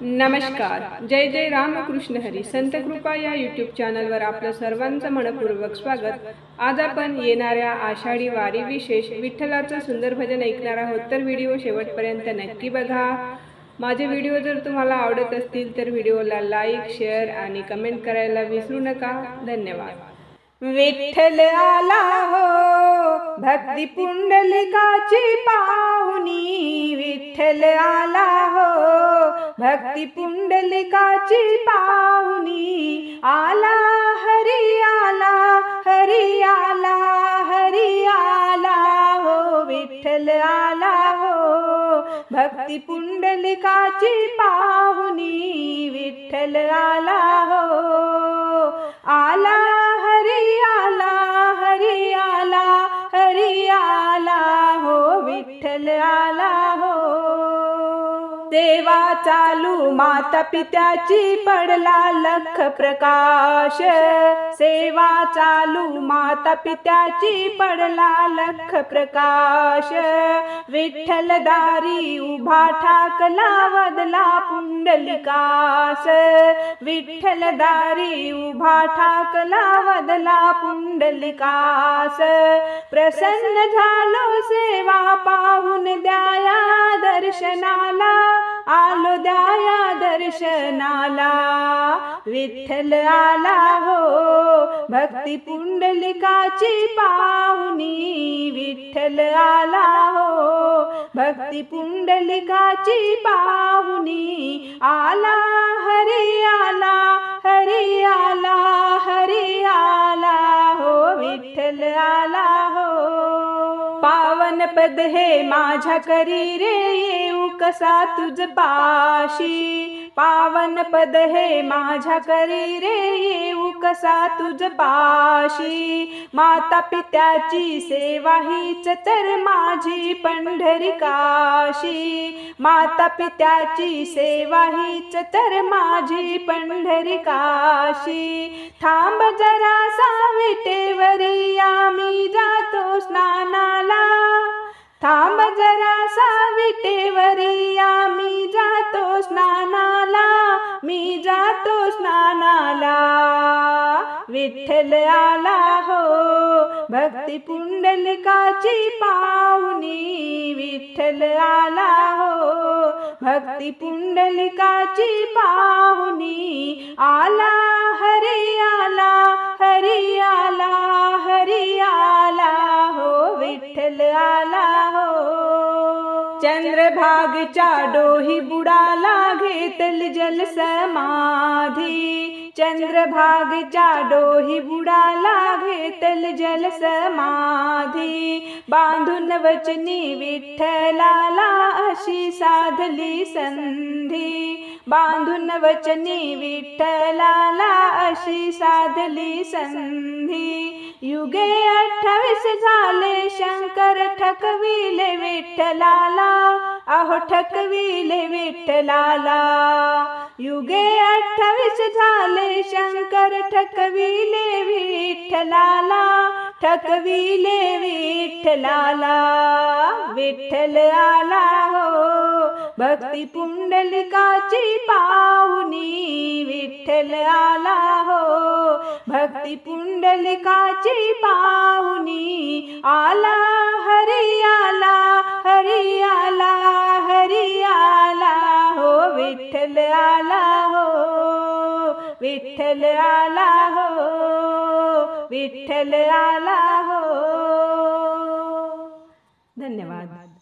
नमस्कार. जय जय रामकृष्ण हरी. संत कृपा या यूट्यूब चॅनलवर आपलं सर्वांचं मनपूर्वक स्वागत. आज आपण येणाऱ्या आषाढी वारी विशेष विठ्ठलाचं सुंदर भजन ऐकणार आहोत. तर व्हिडिओ शेवटपर्यंत नक्की बघा. माझे व्हिडिओ जर तुम्हाला आवडत असतील तर व्हिडिओला लाईक, शेअर आणि कमेंट करायला विसरू नका. धन्यवाद. विठ्ठल आला हो भक्ती पुंडलिकाची पाहुनी. विठ्ठल आला हो भक्ती पुंडलिकाची पाहुनी. आला हरी आला, हरी आला, हरी आला हो. विठ्ठल आला हो भक्ती पुंडलिकाची पाहुनी. विठ्ठल आला हो. आला हरी आला, हरी आला, हरी आला हो. विठ्ठल आला हो. सेवा चालू माता पित्याची पडला लख प्रकाश. सेवा चालू माता पित्याची पडला लख प्रकाश. विठ्ठल दारी उभा ठाकला वदला पुंडलिकास. विठ्ठल दारी उभा ठाकला वदला पुंडलिकास. प्रसन्न झालो सेवा पाहून द्याया दर्शनाला. आलो द्याया दर्शनाला. विठ्ठल आला हो भक्ती पुंडलिकाची पाहुनी. विठ्ठल आला हो भक्ती पुंडलिकाची पाहुनी. आला हरी आला, हरी आला, हरी आला हो. विठ्ठल आला हो. पावन पद हे माझ्या करी रे येऊ कसा तुझ पाशी. पावन पद हे माझ्या करी रे येऊ कसा तुझ पाशी. माता पित्याची सेवा हीच तर माझी पंढरी काशी. माता पित्याची सेवा हीच तर माझी पंढरी काशी. थांब जरासा विटेवरी आम्ही जातो स्नानाला. थांब जरासा विटेवरी आम्ही जातो स्नानाला. मी जातो स्नानाला. विठ्ठल आला हो भक्ती पुंडलिकाची पाहुनी. विठ्ठल आला हो भक्ती पुंडलिकाची पाहुनी. आला हरी आला, हरी आला, हरी आला हो. विठ्ठल आला हो. चंद्रभागेच्या डोही बुडाला घेतल जल समाधी. चंद्रभागेच्या डोही बुडाला घेतल जल समाधी. बांधून वचनी विठ्ठलाला अशी साधली संधी. बांधून वचनी विठ्ठलाला अशी साधली संधी. युगे 28 झाले शंकर ठकविले विठ्ठलाला. अहो ठकविले विठ्ठलाला. युगे 28 झाले शंकर ठकविले विठ्ठलाला. ठकविले विठ्ठलाला. विठ्ठल आला हो भक्ती पुंडलिकाची पाहुनी. विठ्ठल आला हो भक्ती पुंडलिकाची पाहुनी. आला हरी आला, हरी आला, हरी आला हो. विठ्ठल आला हो. विठ्ठल आला हो. विठ्ठल आला हो. धन्यवाद.